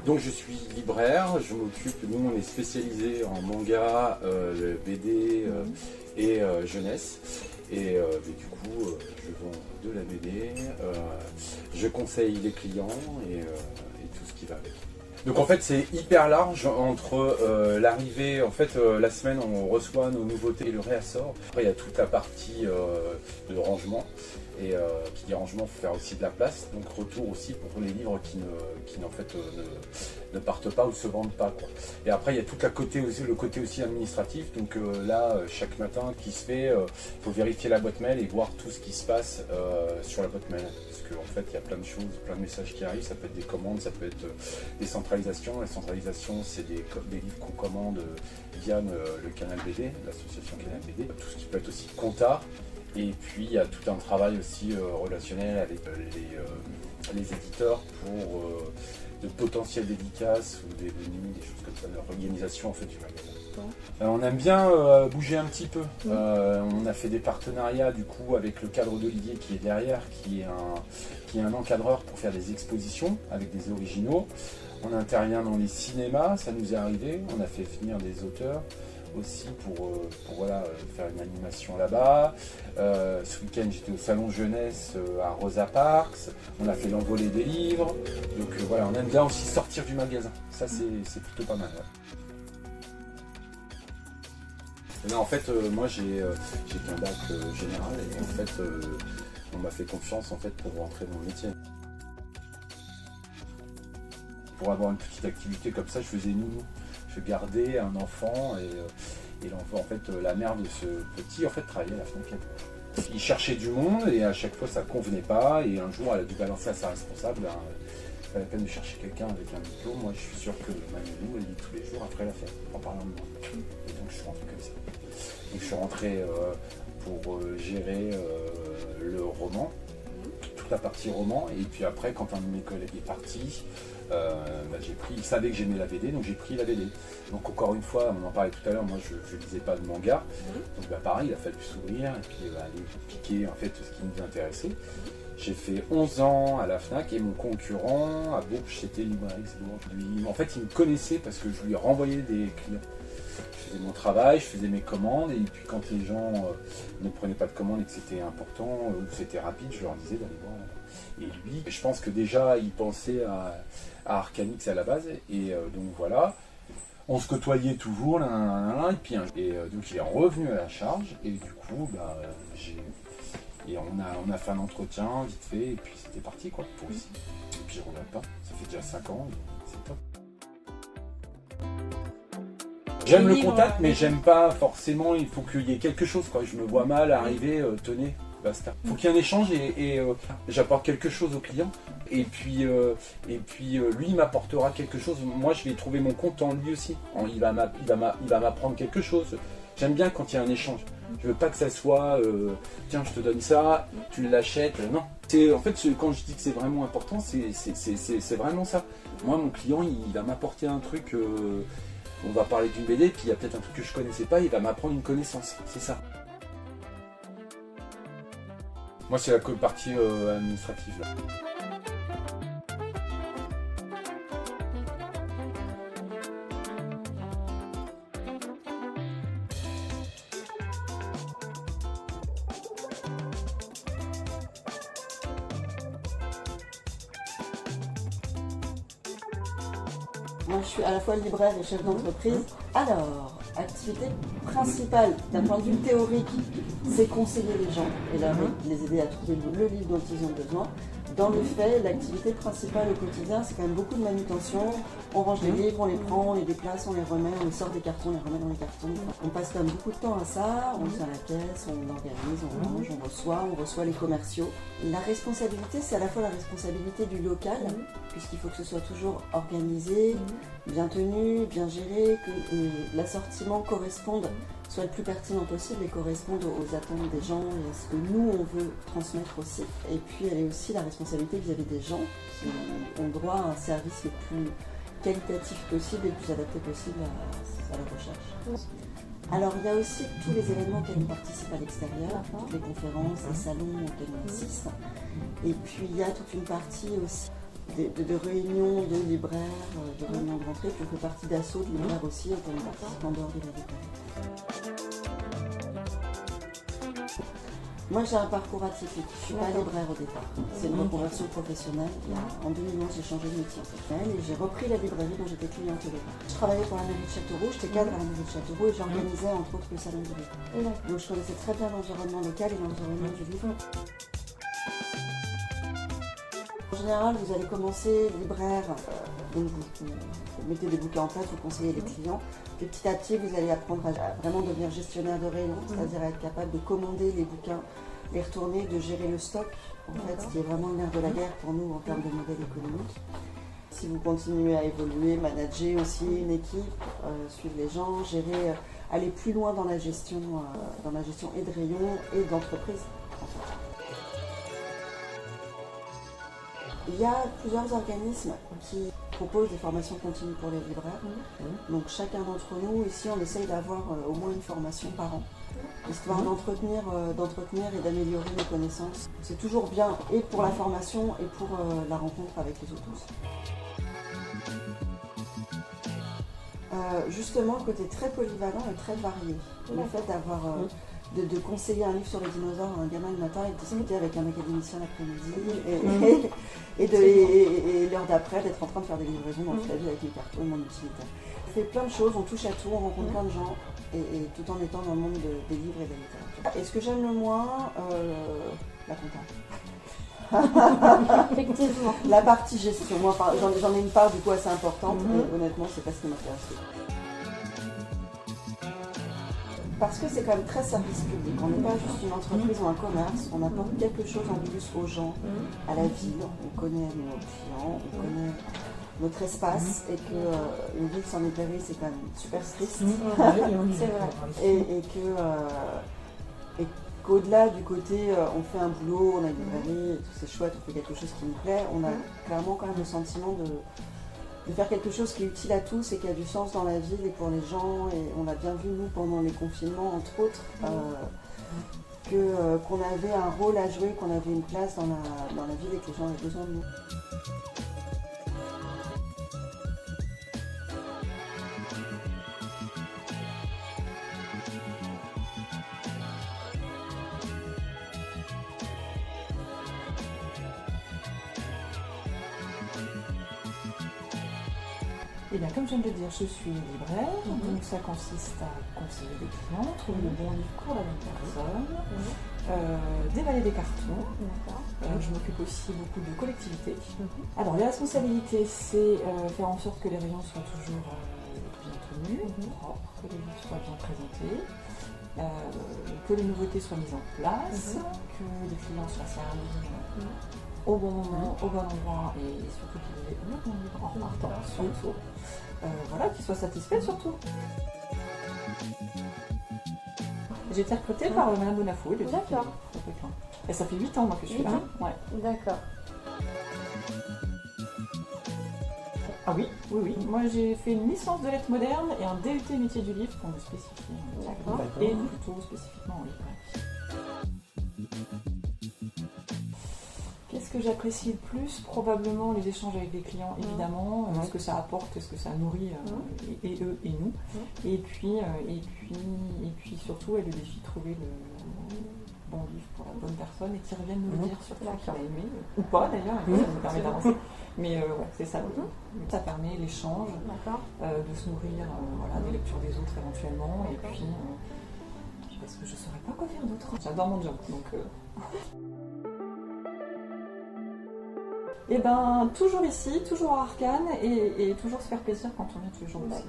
Donc je suis libraire, je m'occupe, nous on est spécialisé en manga, BD et jeunesse. Et du coup, je vends de la BD, je conseille les clients et tout ce qui va avec. Donc en fait c'est hyper large entre l'arrivée, en fait la semaine on reçoit nos nouveautés et le réassort. Après il y a toute la partie de rangement. Et qui dit rangement, il faut faire aussi de la place, donc retour aussi pour les livres qui en fait, ne partent pas ou ne se vendent pas, quoi. Et après il y a tout le côté aussi administratif, donc là chaque matin qui se fait, il faut vérifier la boîte mail et voir tout ce qui se passe sur la boîte mail, parce qu'en fait il y a plein de choses, plein de messages qui arrivent, ça peut être des commandes, ça peut être des centralisations. La centralisation c'est des livres qu'on commande via le Canal BD, l'association Canal BD, tout ce qui peut être aussi compta. Et puis il y a tout un travail aussi relationnel avec les éditeurs pour de potentielles dédicaces ou des choses comme ça, l'organisation en fait du magasin. On aime bien bouger un petit peu. On a fait des partenariats du coup avec le cadre d'Olivier qui est derrière, qui est un encadreur pour faire des expositions avec des originaux. On intervient dans les cinémas, ça nous est arrivé. On a fait venir des auteurs aussi pour voilà, faire une animation là-bas. Ce week-end j'étais au salon jeunesse à Rosa Parks, on a fait l'envolée des livres, donc voilà, on aime bien aussi sortir du magasin, ça c'est plutôt pas mal. Ouais. Là, en fait moi j'ai un bac général et en fait on m'a fait confiance en fait pour rentrer dans le métier. Pour avoir une petite activité comme ça, je faisais nounou. Je gardais un enfant et l'enfant, en fait, la mère de ce petit, en fait, travaillait à la Fnac. Il cherchait du monde et à chaque fois ça convenait pas et un jour elle a dû balancer à sa responsable. Il fallait la peine de chercher quelqu'un avec un diplôme. Moi je suis sûr que ma nounou elle lit tous les jours après la fête en parlant de moi. Et donc je suis rentré comme ça. Donc je suis rentré pour gérer le roman, toute la partie roman, et puis après quand un de mes collègues est parti, il savait que j'aimais la BD, donc j'ai pris la BD. Donc encore une fois, on en parlait tout à l'heure, moi je lisais pas de manga, donc pareil, il a fallu s'ouvrir et puis aller piquer en fait ce qui nous intéressait. J'ai fait 11 ans à la Fnac et mon concurrent à Bourges c'était Libraix. En fait il me connaissait parce que je lui renvoyais des clients. Je faisais mon travail, je faisais mes commandes et puis quand les gens ne prenaient pas de commandes et que c'était important ou c'était rapide, je leur disais d'aller voir. Et lui, je pense que déjà il pensait à Arcanix à la base et donc voilà. On se côtoyait toujours, et puis donc il est revenu à la charge et du coup on a fait un entretien vite fait et puis c'était parti quoi pour ici. Et puis je regrette pas, ça fait déjà 5 ans, c'est top. J'aime le contact mais j'aime pas forcément, il faut qu'il y ait quelque chose quoi. Je me vois mal arriver, tenez, basta. Il faut qu'il y ait un échange et j'apporte quelque chose au client. Et puis lui il m'apportera quelque chose, moi je vais trouver mon compte en lui aussi, il va m'apprendre quelque chose. J'aime bien quand il y a un échange, je veux pas que ça soit tiens je te donne ça, tu l'achètes, non. En fait quand je dis que c'est vraiment important, c'est vraiment ça. Moi mon client il va m'apporter un truc, on va parler d'une BD, puis il y a peut-être un truc que je connaissais pas, il va m'apprendre une connaissance, c'est ça. Moi c'est la partie administrative là. Moi, je suis à la fois libraire et chef d'entreprise. Alors, activité principale d'un point de vue théorique, c'est conseiller les gens et les aider à trouver le livre dont ils ont besoin. Dans le fait, l'activité principale au quotidien, c'est quand même beaucoup de manutention. On range les livres, on les prend, on les déplace, on les remet, on les sort des cartons, on les remet dans les cartons. On passe quand même beaucoup de temps à ça, on tient la caisse, on organise, on range, on reçoit les commerciaux. La responsabilité, c'est à la fois la responsabilité du local, puisqu'il faut que ce soit toujours organisé, bien tenu, bien géré, que l'assortiment corresponde, soit le plus pertinent possible et corresponde aux attentes des gens et à ce que nous on veut transmettre aussi. Et puis elle est aussi la responsabilité vis-à-vis des gens qui ont droit à un service le plus qualitatif possible et le plus adapté possible à leur recherche. Alors il y a aussi tous les événements auxquels on participe à l'extérieur, toutes les conférences, les salons auxquels on assiste. Et puis il y a toute une partie aussi de réunions de libraires, de réunions de rentrée, puis on fait partie d'assauts de libraires aussi, et on participe en dehors de la librairie. Moi j'ai un parcours atypique, je ne suis pas libraire au départ, c'est une reconversion professionnelle. En 2011 j'ai changé de métier et j'ai repris la librairie dont j'étais cliente au départ. Je travaillais pour la mairie de Châteauroux, j'étais cadre à la mairie de Châteauroux et j'organisais entre autres le salon du livre. Donc je connaissais très bien l'environnement local et l'environnement du livre. En général, vous allez commencer libraire, donc vous mettez des bouquins en place, vous conseillez les clients. Et petit à petit, vous allez apprendre à vraiment devenir gestionnaire de rayon, c'est-à-dire à être capable de commander les bouquins, les retourner, de gérer le stock, en fait, ce qui est vraiment le nerf de la guerre pour nous en termes de modèle économique. Si vous continuez à évoluer, manager aussi une équipe, suivre les gens, gérer, aller plus loin dans la gestion et de rayon et d'entreprise. En fait. Il y a plusieurs organismes qui proposent des formations continues pour les libraires. Donc chacun d'entre nous, ici, on essaye d'avoir au moins une formation par an, histoire d'entretenir et d'améliorer nos connaissances. C'est toujours bien, et pour la formation et pour la rencontre avec les autres. Justement, le côté très polyvalent et très varié. Le fait d'avoir... De conseiller un livre sur les dinosaures à un gamin le matin et de discuter avec un académicien l'après-midi et l'heure d'après d'être en train de faire des livraisons dans toute la vie avec les cartons, mon utilitaire. On fait plein de choses, on touche à tout, on rencontre plein de gens et tout en étant dans le monde des livres et de la littérature. Et ce que j'aime le moins, la compta. Effectivement. La partie gestion, moi j'en ai une part du coup assez importante, mais honnêtement c'est pas ce qui m'intéresse. Parce que c'est quand même très service public, on n'est pas juste une entreprise ou un commerce, on apporte quelque chose en plus aux gens, à la ville, on connaît nos clients, on connaît notre espace et qu'une ville sans librairie c'est quand même super triste. C'est vrai. Et qu'au-delà du côté on fait un boulot, on a une librairie, c'est chouette, on fait quelque chose qui nous plaît, on a clairement quand même le sentiment de faire quelque chose qui est utile à tous et qui a du sens dans la ville et pour les gens. Et on a bien vu, nous, pendant les confinements, entre autres, qu'on avait un rôle à jouer, qu'on avait une place dans la ville et que les gens avaient besoin de nous. Eh bien, comme je viens de le dire, je suis libraire, donc ça consiste à conseiller des clients, trouver le bon livre pour la bonne personne, dévaler des cartons. Je m'occupe aussi beaucoup de collectivités. Alors, les responsabilités, c'est faire en sorte que les rayons soient toujours bien tenus, propres, que les livres soient bien présentés, que les nouveautés soient mises en place, que les clients soient servis au bon moment, au bon endroit et surtout qu'ils aient le bon livre en partant, surtout. Voilà, qu'ils soient satisfaits surtout. J'ai été recrutée par Madame Bonafou. D'accord. Et ça fait 8 ans moi, que je suis là. Ouais. D'accord. Ah oui. Moi j'ai fait une licence de lettres modernes et un DUT métier du livre pour me spécifier. D'accord. Et plutôt spécifiquement en librairie. Qu'est-ce que j'apprécie le plus? Probablement les échanges avec les clients, évidemment, ce que ça apporte, ce que ça nourrit, et eux et nous. Et puis surtout, le défi de trouver le bon livre pour la bonne personne et qui revienne nous le dire surtout qu'il a aimé, ou pas d'ailleurs, ça nous permet d'avancer. Mais ouais, c'est ça. Ça permet l'échange, de se nourrir des lectures des autres éventuellement, et puis parce que je ne saurais pas quoi faire d'autre. J'adore mon job, donc... Et ben toujours ici, toujours à Arcane et toujours se faire plaisir quand on vient tous les jours aussi.